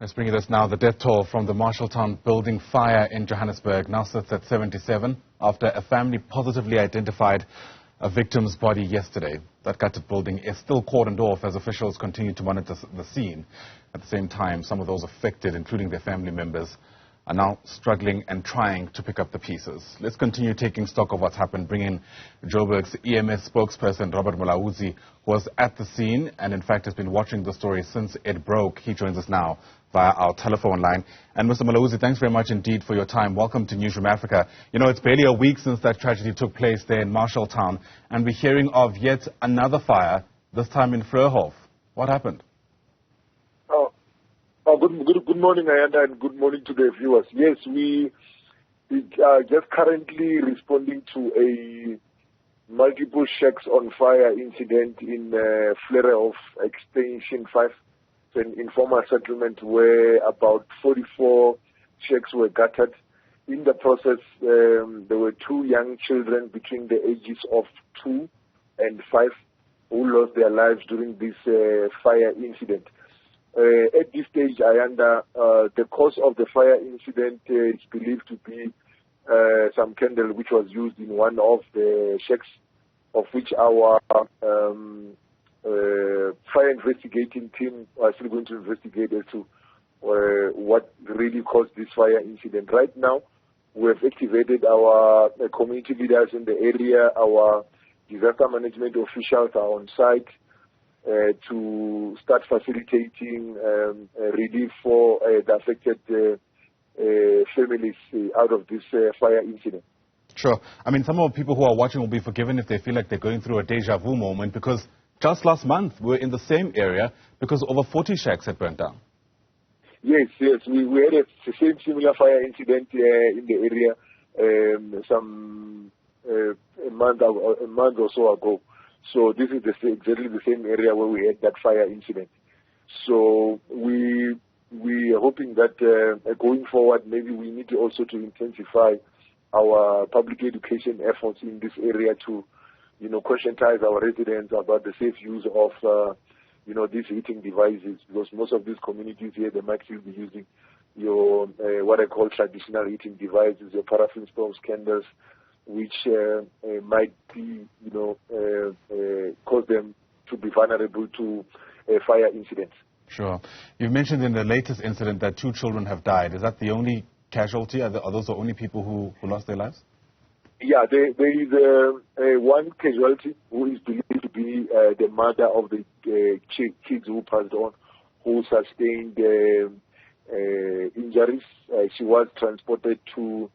Let's bring you this now. The death toll from the Marshalltown building fire in Johannesburg now sits at 77 after a family positively identified a victim's body yesterday. That gutted building is still cordoned off as officials continue to monitor the scene. At the same time, some of those affected, including their family members, are now struggling and trying to pick up the pieces. Let's continue taking stock of what's happened. Bring in Joburg's EMS spokesperson, Mulaudzi, who was at the scene and, in fact, has been watching the story since it broke. He joins us now via our telephone line. And Mr. Mulaudzi, thanks very much indeed for your time. Welcome to Newzroom Afrika. You know, it's barely a week since that tragedy took place there in Marshalltown, and we're hearing of yet another fire, this time in Fleurhof. What happened? Good morning, Ayanda, and good morning to the viewers. Yes, we are just currently responding to a multiple shacks on fire incident in Fleurhof Extension 5, an informal settlement where about 44 shacks were gutted. In the process, there were two young children between the ages of 2 and 5 who lost their lives during this fire incident. At this stage, Ayanda, the cause of the fire incident is believed to be some candle which was used in one of the shacks, of which our fire investigating team are still going to investigate as to what really caused this fire incident. Right now, we have activated our community leaders in the area. Our disaster management officials are on site to start facilitating relief for the affected families out of this fire incident. Sure. I mean, some of the people who are watching will be forgiven if they feel like they're going through a deja vu moment, because just last month we were in the same area because over 40 shacks had burnt down. Yes. We had a same similar fire incident in the area a month or so ago. So this is exactly the same area where we had that fire incident. So we are hoping that going forward, maybe we need also to intensify our public education efforts in this area to, conscientize our residents about the safe use of, these heating devices, because most of these communities here, they might still be using your what I call traditional heating devices, your paraffin stoves, candles, which might be, cause them to be vulnerable to fire incidents. Sure. You've mentioned in the latest incident that 2 children have died. Is that the only casualty? Are those the only people who lost their lives? Yeah, there is one casualty who is believed to be the mother of the kids who passed on, who sustained injuries. She was transported to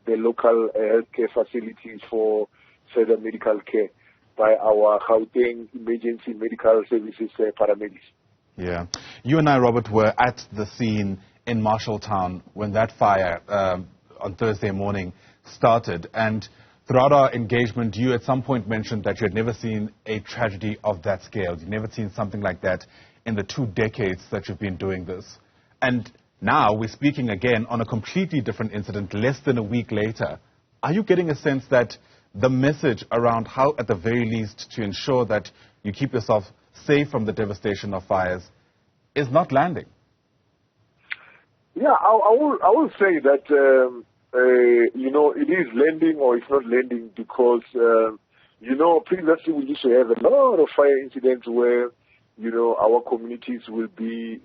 the local healthcare facilities for further medical care by our Gauteng Emergency Medical Services paramedics. Yeah. You and I, Robert, were at the scene in Marshalltown when that fire on Thursday morning started. And throughout our engagement, you at some point mentioned that you had never seen a tragedy of that scale. You've never seen something like that in the 2 decades that you've been doing this. And now we're speaking again on a completely different incident less than a week later. Are you getting a sense that the message around how, at the very least, to ensure that you keep yourself safe from the devastation of fires is not landing? Yeah, I will say that, it is landing or it's not landing because, previously we used to have a lot of fire incidents where our communities will be,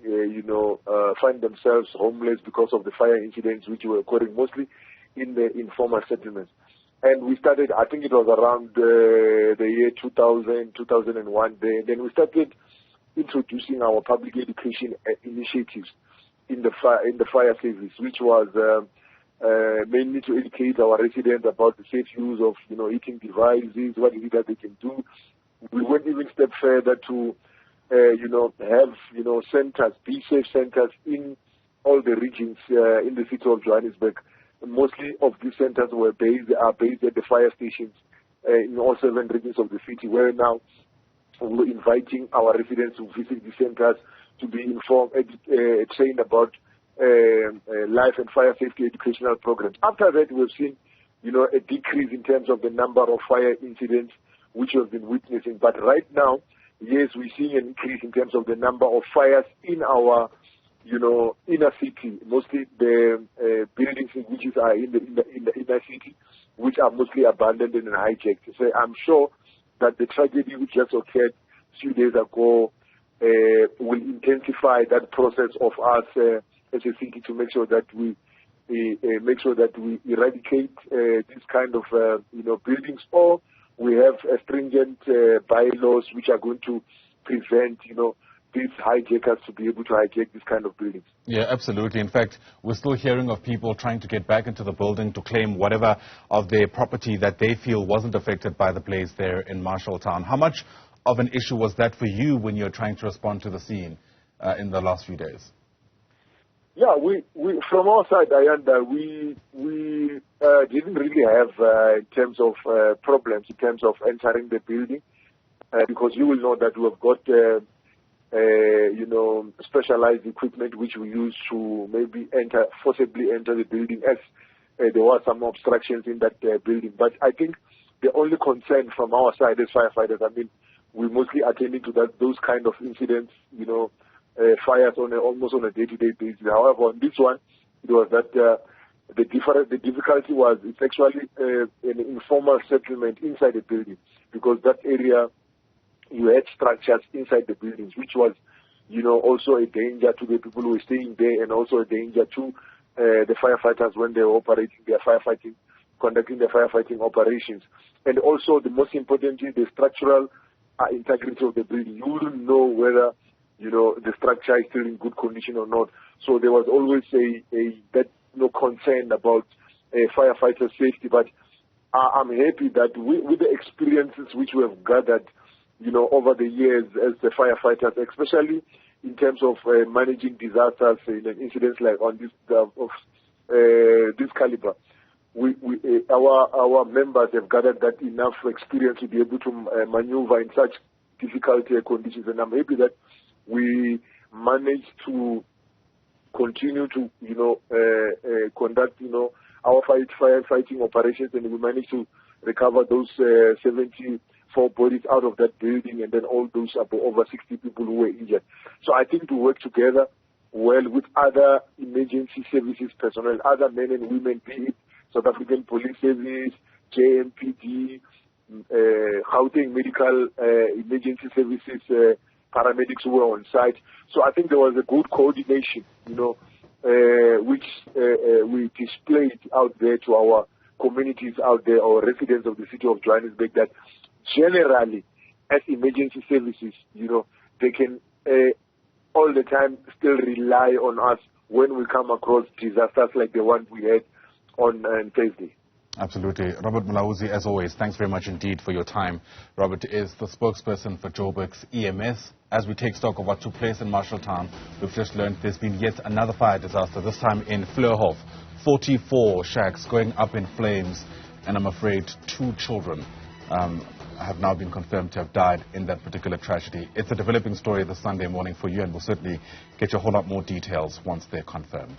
find themselves homeless because of the fire incidents which were occurring mostly in the informal settlements. And we started, I think it was around the year 2000, 2001, then we started introducing our public education initiatives in the fire service, which was mainly to educate our residents about the safe use of, heating devices, what it is that they can do. We went even a step further to have, centers, be safe centers in all the regions in the city of Johannesburg. Mostly of these centers are based at the fire stations in all 7 regions of the city, where now we're inviting our residents to visit the centers to be informed, trained about life and fire safety educational programs. After that, we've seen, a decrease in terms of the number of fire incidents which we've been witnessing. But right now, yes, we're seeing an increase in terms of the number of fires in our inner city, mostly the buildings which are in the inner city, which are mostly abandoned and hijacked. So I'm sure that the tragedy which just occurred a few days ago will intensify that process of us as a city to make sure that we eradicate this kind of buildings, or we have stringent bylaws which are going to prevent these hijackers to be able to hijack this kind of buildings. Yeah, absolutely. In fact, we're still hearing of people trying to get back into the building to claim whatever of their property that they feel wasn't affected by the blaze there in Marshalltown. How much of an issue was that for you when you're trying to respond to the scene in the last few days? Yeah, we from our side, Ayanda, we didn't really have in terms of problems in terms of entering the building, because you will know that we have got specialized equipment which we use to maybe forcibly enter the building, as there were some obstructions in that building. But I think the only concern from our side as firefighters, we mostly attending to those kind of incidents, fires almost on a day-to-day basis. However, on this one, it was that the difficulty was it's actually an informal settlement inside the building, because that area, you had structures inside the buildings, which was, also a danger to the people who were staying there, and also a danger to the firefighters when they were conducting their firefighting operations. And also, the most importantly, the structural integrity of the building. You wouldn't know whether, the structure is still in good condition or not. So there was always concern about firefighter safety. But I'm happy that with the experiences which we have gathered, over the years as the firefighters, especially in terms of managing disasters in incidents like on this caliber, our members have gathered that enough experience to be able to maneuver in such difficult conditions, and I'm happy that we managed to continue to conduct our firefighting operations, and we managed to recover those 74 bodies out of that building, and then all those over 60 people who were injured. So I think to work together well with other emergency services personnel, other men and women, be it South African Police Service, JMPD, Gauteng Medical Emergency Services, paramedics who were on site. So I think there was a good coordination, which we displayed out there to our communities out there, our residents of the city of Johannesburg, that generally, as emergency services, they can all the time still rely on us when we come across disasters like the one we had on Thursday. Absolutely. Robert Mulaudzi, as always, thanks very much indeed for your time. Robert is the spokesperson for Joburg's EMS. As we take stock of what took place in Marshalltown, we've just learned there's been yet another fire disaster, this time in Fleurhof. 44 shacks going up in flames, and I'm afraid 2 children have now been confirmed to have died in that particular tragedy. It's a developing story this Sunday morning for you, and we'll certainly get you a whole lot more details once they're confirmed.